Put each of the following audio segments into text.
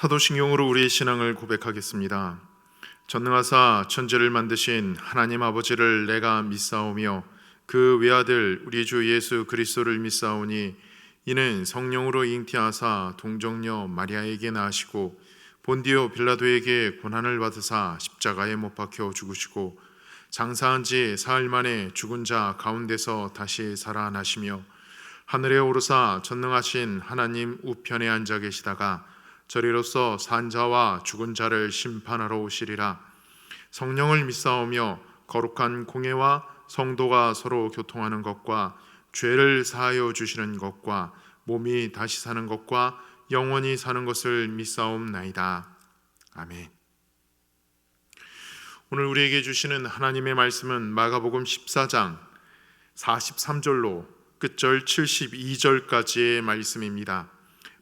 사도신경으로 우리의 신앙을 고백하겠습니다. 전능하사 천지를 만드신 하나님 아버지를 내가 믿사오며 그 외아들 우리 주 예수 그리스도를 믿사오니 이는 성령으로 잉태하사 동정녀 마리아에게 낳으시고 본디오 빌라도에게 고난을 받으사 십자가에 못 박혀 죽으시고 장사한 지 사흘 만에 죽은 자 가운데서 다시 살아나시며 하늘에 오르사 전능하신 하나님 우편에 앉아 계시다가 저리로서 산 자와 죽은 자를 심판하러 오시리라. 성령을 믿사오며 거룩한 공예와 성도가 서로 교통하는 것과 죄를 사하여 주시는 것과 몸이 다시 사는 것과 영원히 사는 것을 믿사옵나이다. 아멘. 오늘 우리에게 주시는 하나님의 말씀은 마가복음 14장 43절로 끝절 72절까지의 말씀입니다.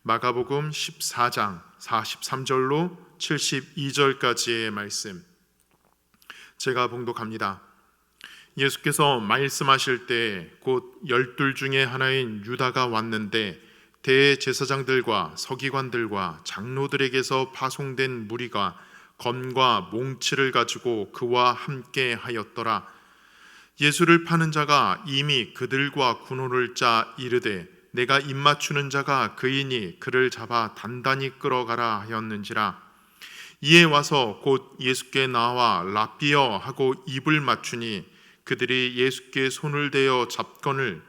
마가복음 14장 43절로 72절까지의 말씀, 제가 봉독합니다. 예수께서 말씀하실 때 곧 12 중에 하나인 유다가 왔는데 대제사장들과 서기관들과 장로들에게서 파송된 무리가 검과 몽치를 가지고 그와 함께 하였더라. 예수를 파는 자가 이미 그들과 군호를 짜 이르되 내가 입맞추는 자가 그이니 그를 잡아 단단히 끌어가라 하였는지라. 이에 와서 곧 예수께 나와 랍비여 하고 입을 맞추니 그들이 예수께 손을 대어 잡거늘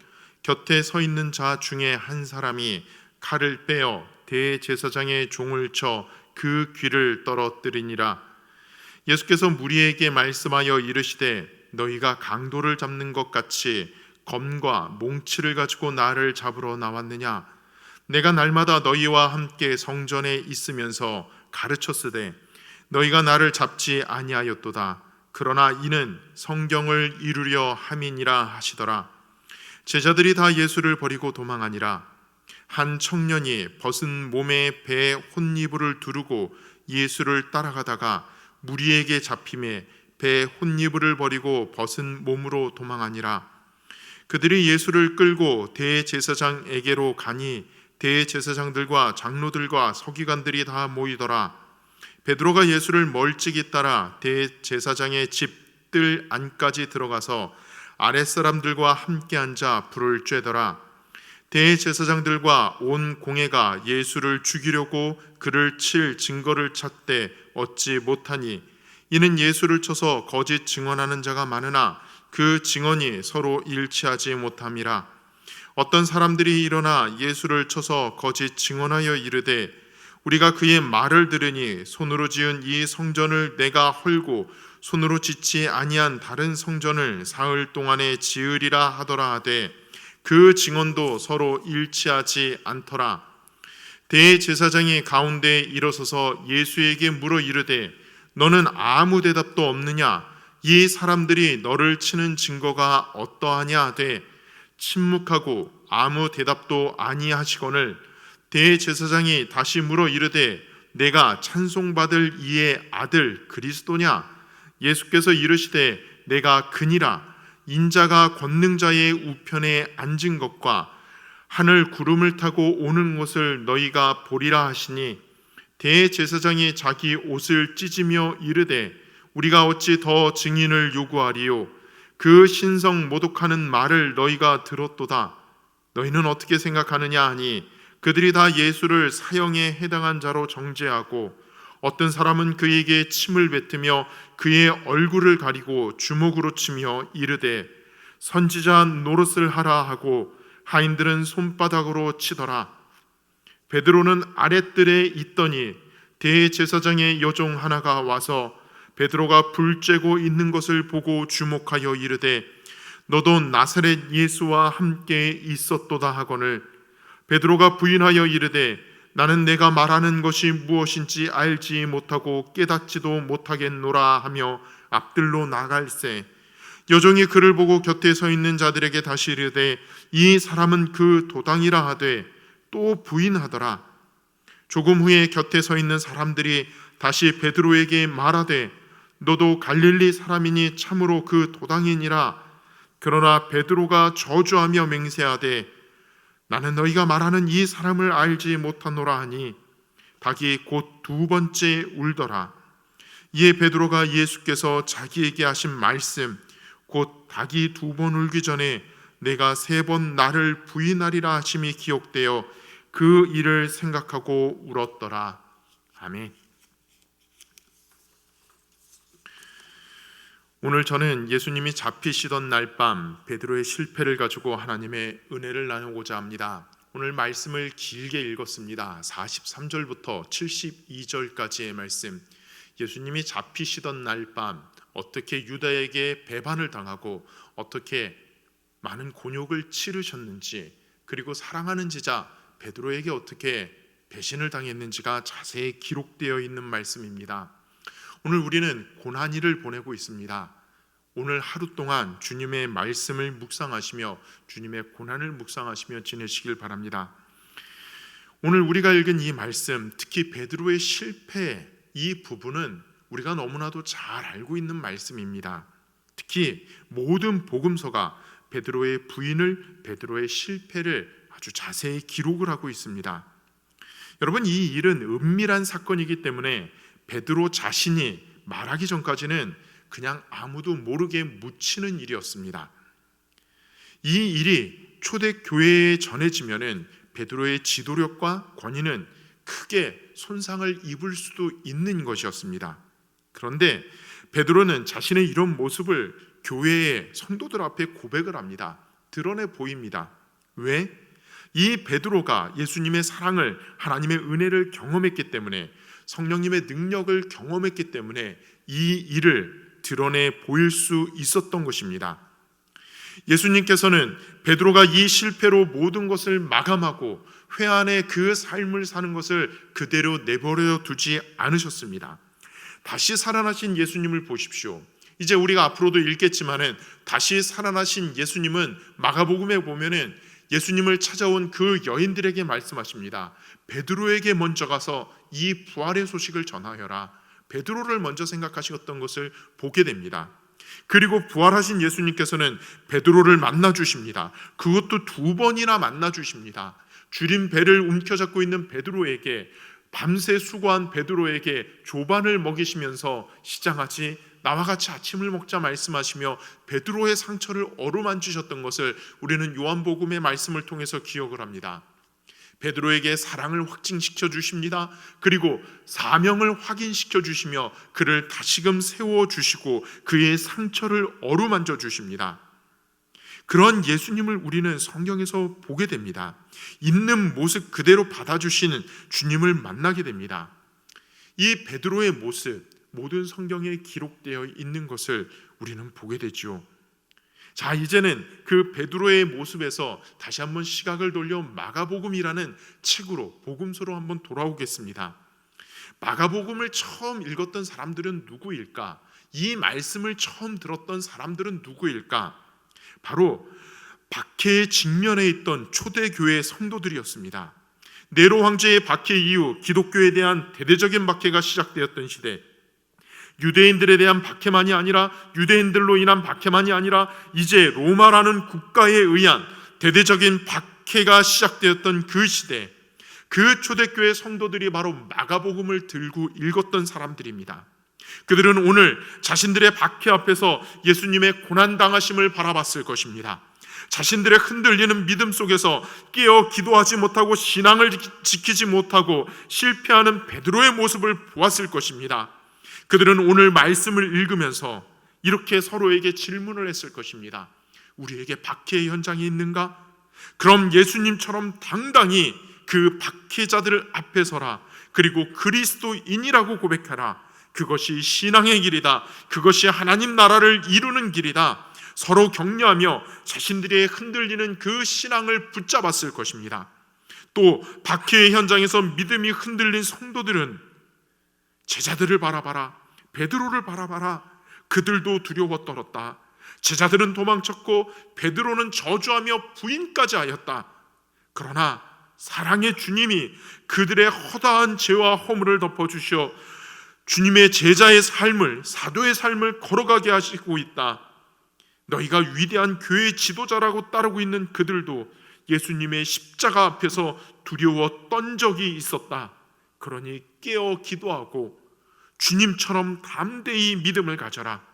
곁에 서 있는 자 중에 한 사람이 칼을 빼어 대제사장의 종을 쳐 그 귀를 떨어뜨리니라. 예수께서 무리에게 말씀하여 이르시되 너희가 강도를 잡는 것 같이 검과 몽치를 가지고 나를 잡으러 나왔느냐? 내가 날마다 너희와 함께 성전에 있으면서 가르쳤으되 너희가 나를 잡지 아니하였도다. 그러나 이는 성경을 이루려 함이니라 하시더라. 제자들이 다 예수를 버리고 도망하니라. 한 청년이 벗은 몸에 배에 혼이불을 두르고 예수를 따라가다가 무리에게 잡힘에 배에 혼이불을 버리고 벗은 몸으로 도망하니라. 그들이 예수를 끌고 대제사장에게로 가니 대제사장들과 장로들과 서기관들이 다 모이더라. 베드로가 예수를 멀찍이 따라 대제사장의 집 뜰 안까지 들어가서 아랫사람들과 함께 앉아 불을 쬐더라. 대제사장들과 온 공회가 예수를 죽이려고 그를 칠 증거를 찾되 얻지 못하니 이는 예수를 쳐서 거짓 증언하는 자가 많으나 그 증언이 서로 일치하지 못함이라. 어떤 사람들이 일어나 예수를 쳐서 거짓 증언하여 이르되 우리가 그의 말을 들으니 손으로 지은 이 성전을 내가 헐고 손으로 짓지 아니한 다른 성전을 사흘 동안에 지으리라 하더라 하되 그 증언도 서로 일치하지 않더라. 대제사장이 가운데에 일어서서 예수에게 물어 이르되 너는 아무 대답도 없느냐? 이 사람들이 너를 치는 증거가 어떠하냐 하되 침묵하고 아무 대답도 아니하시거늘 대제사장이 다시 물어 이르되 내가 찬송받을 이의 아들 그리스도냐? 예수께서 이르시되 내가 그니라. 인자가 권능자의 우편에 앉은 것과 하늘 구름을 타고 오는 것을 너희가 보리라 하시니 대제사장이 자기 옷을 찢으며 이르되 우리가 어찌 더 증인을 요구하리요? 그 신성 모독하는 말을 너희가 들었도다. 너희는 어떻게 생각하느냐 하니 그들이 다 예수를 사형에 해당한 자로 정죄하고 어떤 사람은 그에게 침을 뱉으며 그의 얼굴을 가리고 주먹으로 치며 이르되 선지자 노릇을 하라 하고 하인들은 손바닥으로 치더라. 베드로는 아랫뜰에 있더니 대제사장의 여종 하나가 와서 베드로가 불 쬐고 있는 것을 보고 주목하여 이르되 너도 나사렛 예수와 함께 있었도다 하거늘 베드로가 부인하여 이르되 나는 내가 말하는 것이 무엇인지 알지 못하고 깨닫지도 못하겠노라 하며 앞들로 나갈새 여종이 그를 보고 곁에 서 있는 자들에게 다시 이르되 이 사람은 그 도당이라 하되 또 부인하더라. 조금 후에 곁에 서 있는 사람들이 다시 베드로에게 말하되 너도 갈릴리 사람이니 참으로 그 도당이니라. 그러나 베드로가 저주하며 맹세하되 나는 너희가 말하는 이 사람을 알지 못하노라 하니 닭이 곧 두 번째 울더라. 이에 베드로가 예수께서 자기에게 하신 말씀, 곧 닭이 두 번 울기 전에 내가 세 번 나를 부인하리라 하심이 기억되어 그 일을 생각하고 울었더라. 아멘. 오늘 저는 예수님이 잡히시던 날 밤 베드로의 실패를 가지고 하나님의 은혜를 나누고자 합니다. 오늘 말씀을 길게 읽었습니다. 43절부터 72절까지의 말씀. 예수님이 잡히시던 날 밤 어떻게 유다에게 배반을 당하고 어떻게 많은 곤욕을 치르셨는지, 그리고 사랑하는 제자 베드로에게 어떻게 배신을 당했는지가 자세히 기록되어 있는 말씀입니다. 오늘 우리는 고난일을 보내고 있습니다. 오늘 하루 동안 주님의 말씀을 묵상하시며 주님의 고난을 묵상하시며 지내시길 바랍니다. 오늘 우리가 읽은 이 말씀, 특히 베드로의 실패, 이 부분은 우리가 너무나도 잘 알고 있는 말씀입니다. 특히 모든 복음서가 베드로의 부인을, 베드로의 실패를 아주 자세히 기록을 하고 있습니다. 여러분, 이 일은 은밀한 사건이기 때문에 베드로 자신이 말하기 전까지는 그냥 아무도 모르게 묻히는 일이었습니다. 이 일이 초대교회에 전해지면은 베드로의 지도력과 권위는 크게 손상을 입을 수도 있는 것이었습니다. 그런데 베드로는 자신의 이런 모습을 교회의 성도들 앞에 고백을 합니다. 드러내 보입니다. 왜? 이 베드로가 예수님의 사랑을, 하나님의 은혜를 경험했기 때문에, 성령님의 능력을 경험했기 때문에 이 일을 드러내 보일 수 있었던 것입니다. 예수님께서는 베드로가 이 실패로 모든 것을 마감하고 회안의 그 삶을 사는 것을 그대로 내버려 두지 않으셨습니다. 다시 살아나신 예수님을 보십시오. 이제 우리가 앞으로도 읽겠지만은 다시 살아나신 예수님은 마가복음에 보면은 예수님을 찾아온 그 여인들에게 말씀하십니다. 베드로에게 먼저 가서 이 부활의 소식을 전하여라. 베드로를 먼저 생각하셨던 것을 보게 됩니다. 그리고 부활하신 예수님께서는 베드로를 만나 주십니다. 그것도 두 번이나 만나 주십니다. 줄인 배를 움켜잡고 있는 베드로에게, 밤새 수고한 베드로에게 조반을 먹이시면서 시장하지 나와 같이 아침을 먹자 말씀하시며 베드로의 상처를 어루만지셨던 것을 우리는 요한복음의 말씀을 통해서 기억을 합니다. 베드로에게 사랑을 확증시켜 주십니다. 그리고 사명을 확인시켜 주시며 그를 다시금 세워주시고 그의 상처를 어루만져 주십니다. 그런 예수님을 우리는 성경에서 보게 됩니다. 있는 모습 그대로 받아주시는 주님을 만나게 됩니다. 이 베드로의 모습, 모든 성경에 기록되어 있는 것을 우리는 보게 되죠. 자, 이제는 그 베드로의 모습에서 다시 한번 시각을 돌려 마가복음이라는 책으로, 복음서로 한번 돌아오겠습니다. 마가복음을 처음 읽었던 사람들은 누구일까? 이 말씀을 처음 들었던 사람들은 누구일까? 바로 박해의 직면에 있던 초대교회 성도들이었습니다. 네로 황제의 박해 이후 기독교에 대한 대대적인 박해가 시작되었던 시대, 유대인들에 대한 박해만이 아니라, 유대인들로 인한 박해만이 아니라 이제 로마라는 국가에 의한 대대적인 박해가 시작되었던 그 시대, 그 초대교회 성도들이 바로 마가복음을 들고 읽었던 사람들입니다. 그들은 오늘 자신들의 박해 앞에서 예수님의 고난당하심을 바라봤을 것입니다. 자신들의 흔들리는 믿음 속에서 깨어 기도하지 못하고 신앙을 지키지 못하고 실패하는 베드로의 모습을 보았을 것입니다. 그들은 오늘 말씀을 읽으면서 이렇게 서로에게 질문을 했을 것입니다. 우리에게 박해의 현장이 있는가? 그럼 예수님처럼 당당히 그 박해자들 앞에 서라. 그리고 그리스도인이라고 고백하라. 그것이 신앙의 길이다. 그것이 하나님 나라를 이루는 길이다. 서로 격려하며 자신들의 흔들리는 그 신앙을 붙잡았을 것입니다. 또 박해의 현장에서 믿음이 흔들린 성도들은 제자들을 바라봐라, 베드로를 바라봐라. 그들도 두려워 떨었다. 제자들은 도망쳤고 베드로는 저주하며 부인까지 하였다. 그러나 사랑의 주님이 그들의 허다한 죄와 허물을 덮어주시어 주님의 제자의 삶을, 사도의 삶을 걸어가게 하시고 있다. 너희가 위대한 교회의 지도자라고 따르고 있는 그들도 예수님의 십자가 앞에서 두려워 떤 적이 있었다. 그러니 깨어 기도하고 주님처럼 담대히 믿음을 가져라.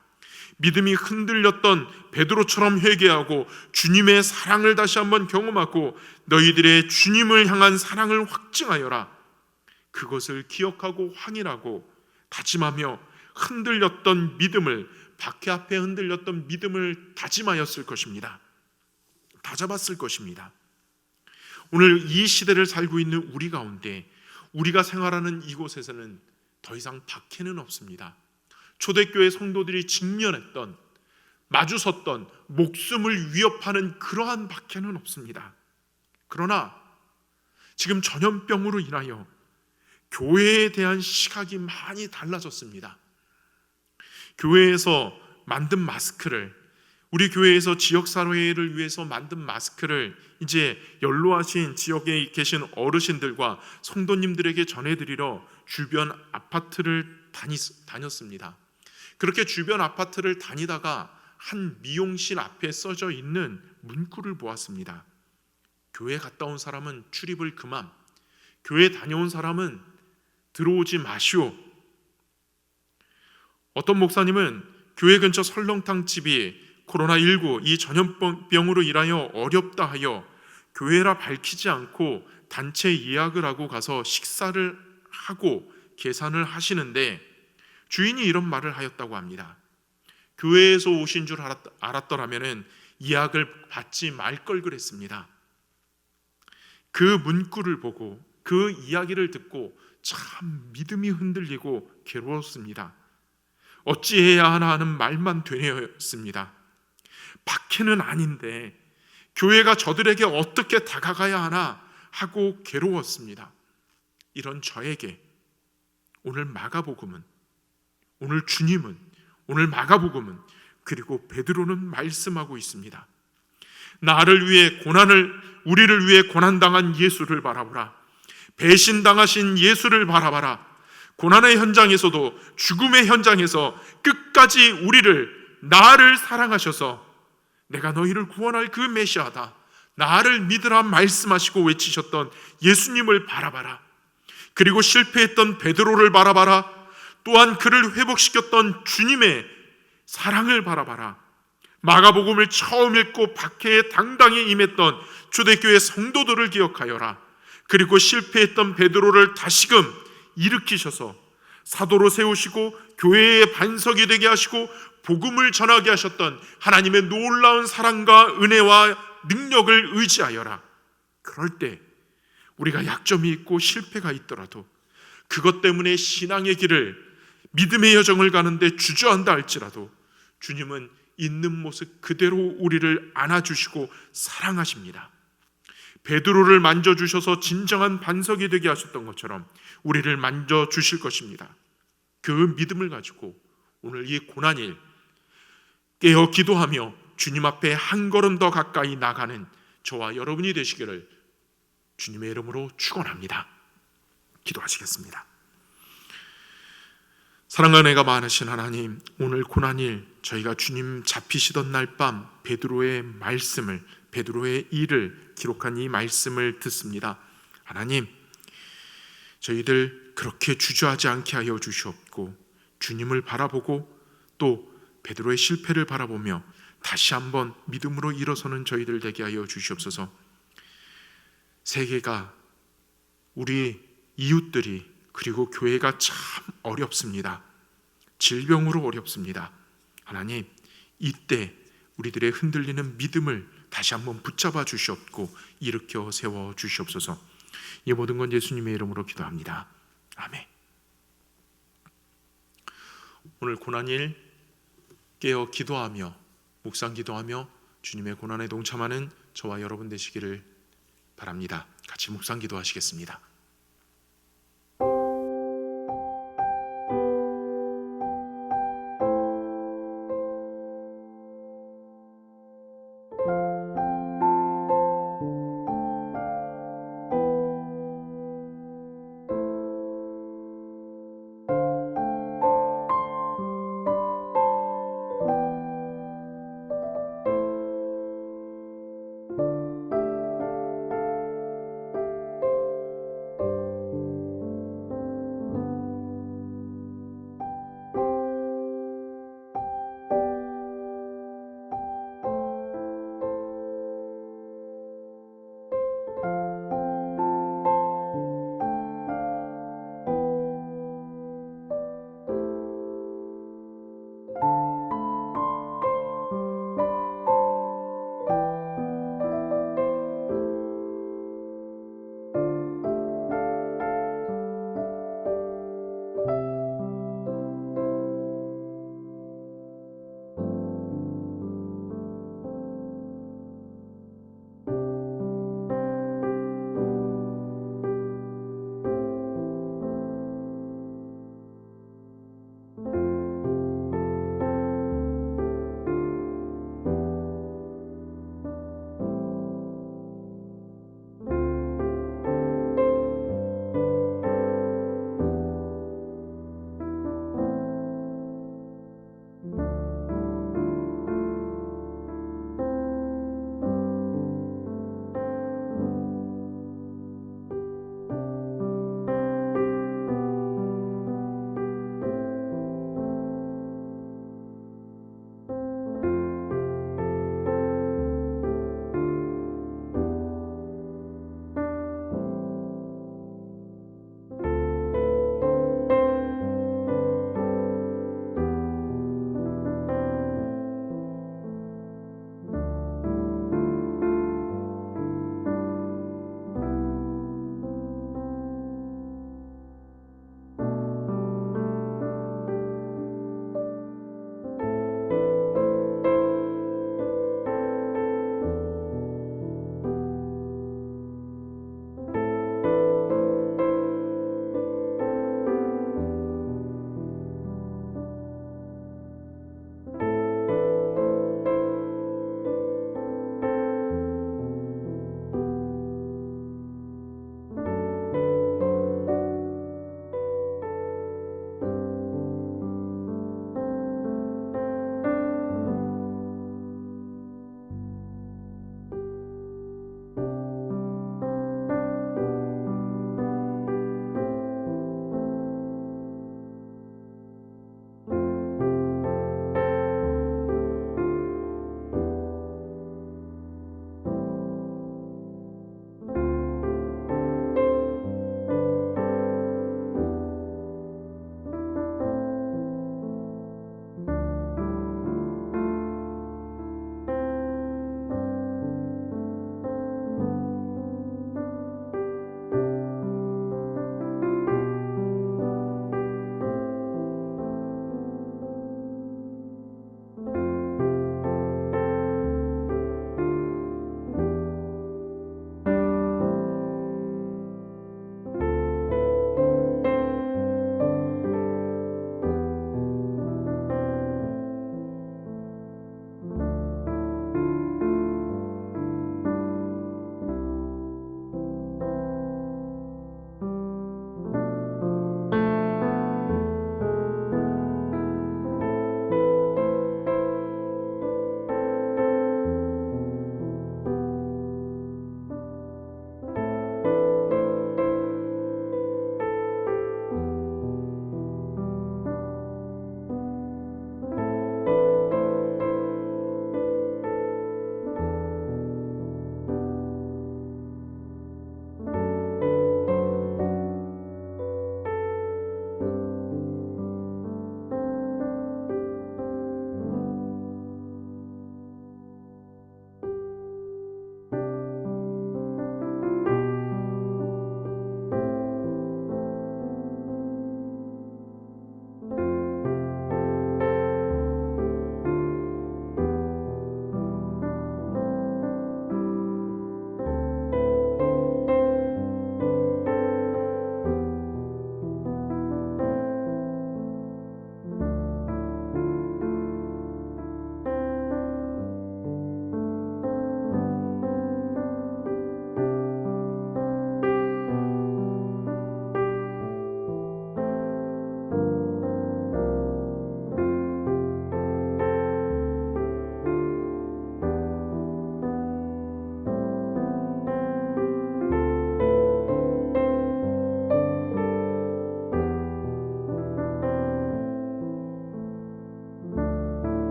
믿음이 흔들렸던 베드로처럼 회개하고 주님의 사랑을 다시 한번 경험하고 너희들의 주님을 향한 사랑을 확증하여라. 그것을 기억하고 확인하고 다짐하며 흔들렸던 믿음을, 박해 앞에 흔들렸던 믿음을 다짐하였을 것입니다. 다잡았을 것입니다. 오늘 이 시대를 살고 있는 우리 가운데, 우리가 생활하는 이곳에서는 더 이상 박해는 없습니다. 초대교회 성도들이 직면했던, 마주섰던, 목숨을 위협하는 그러한 박해는 없습니다. 그러나 지금 전염병으로 인하여 교회에 대한 시각이 많이 달라졌습니다. 교회에서 만든 마스크를, 우리 교회에서 지역사회를 위해서 만든 마스크를 이제 연로하신 지역에 계신 어르신들과 성도님들에게 전해드리러 주변 아파트를 다녔습니다. 그렇게 주변 아파트를 다니다가 한 미용실 앞에 써져 있는 문구를 보았습니다. 교회 갔다 온 사람은 출입을 금함, 교회 다녀온 사람은 들어오지 마시오. 어떤 목사님은 교회 근처 설렁탕 집이 코로나19 이 전염병으로 인하여 어렵다 하여 교회라 밝히지 않고 단체 예약을 하고 가서 식사를 하고 계산을 하시는데 주인이 이런 말을 하였다고 합니다. 교회에서 오신 줄 알았더라면 예약을 받지 말 걸 그랬습니다. 그 문구를 보고 그 이야기를 듣고 참 믿음이 흔들리고 괴로웠습니다. 어찌해야 하나 하는 말만 되뇌었습니다. 박해는 아닌데 교회가 저들에게 어떻게 다가가야 하나 하고 괴로웠습니다. 이런 저에게 오늘 마가복음은, 오늘 주님은, 오늘 마가복음은, 그리고 베드로는 말씀하고 있습니다. 나를 위해 우리를 위해 고난당한 예수를 바라보라. 배신당하신 예수를 바라봐라. 고난의 현장에서도, 죽음의 현장에서 끝까지 나를 사랑하셔서 내가 너희를 구원할 그 메시아다, 나를 믿으라 말씀하시고 외치셨던 예수님을 바라봐라. 그리고 실패했던 베드로를 바라봐라. 또한 그를 회복시켰던 주님의 사랑을 바라봐라. 마가복음을 처음 읽고 박해에 당당히 임했던 초대교회 성도들을 기억하여라. 그리고 실패했던 베드로를 다시금 일으키셔서 사도로 세우시고 교회의 반석이 되게 하시고 복음을 전하게 하셨던 하나님의 놀라운 사랑과 은혜와 능력을 의지하여라. 그럴 때 우리가 약점이 있고 실패가 있더라도 그것 때문에 신앙의 길을, 믿음의 여정을 가는데 주저한다 할지라도 주님은 있는 모습 그대로 우리를 안아주시고 사랑하십니다. 베드로를 만져주셔서 진정한 반석이 되게 하셨던 것처럼 우리를 만져주실 것입니다. 그 믿음을 가지고 오늘 이 고난일 깨어 기도하며 주님 앞에 한 걸음 더 가까이 나가는 저와 여러분이 되시기를 주님의 이름으로 축원합니다. 기도하시겠습니다. 사랑과 은혜가 많으신 하나님, 오늘 고난일 저희가 주님 잡히시던 날 밤 베드로의 말씀을, 베드로의 일을 기록한 이 말씀을 듣습니다. 하나님, 저희들 그렇게 주저하지 않게 하여 주시옵고 주님을 바라보고 또 베드로의 실패를 바라보며 다시 한번 믿음으로 일어서는 저희들 되게 하여 주시옵소서. 세계가, 우리 이웃들이, 그리고 교회가 참 어렵습니다. 질병으로 어렵습니다. 하나님, 이때 우리들의 흔들리는 믿음을 다시 한번 붙잡아 주시옵고 일으켜 세워 주시옵소서. 이 모든 건 예수님의 이름으로 기도합니다. 아멘. 오늘 고난일 깨어 기도하며 묵상 기도하며 주님의 고난에 동참하는 저와 여러분 되시기를 바랍니다. 같이 묵상 기도하시겠습니다.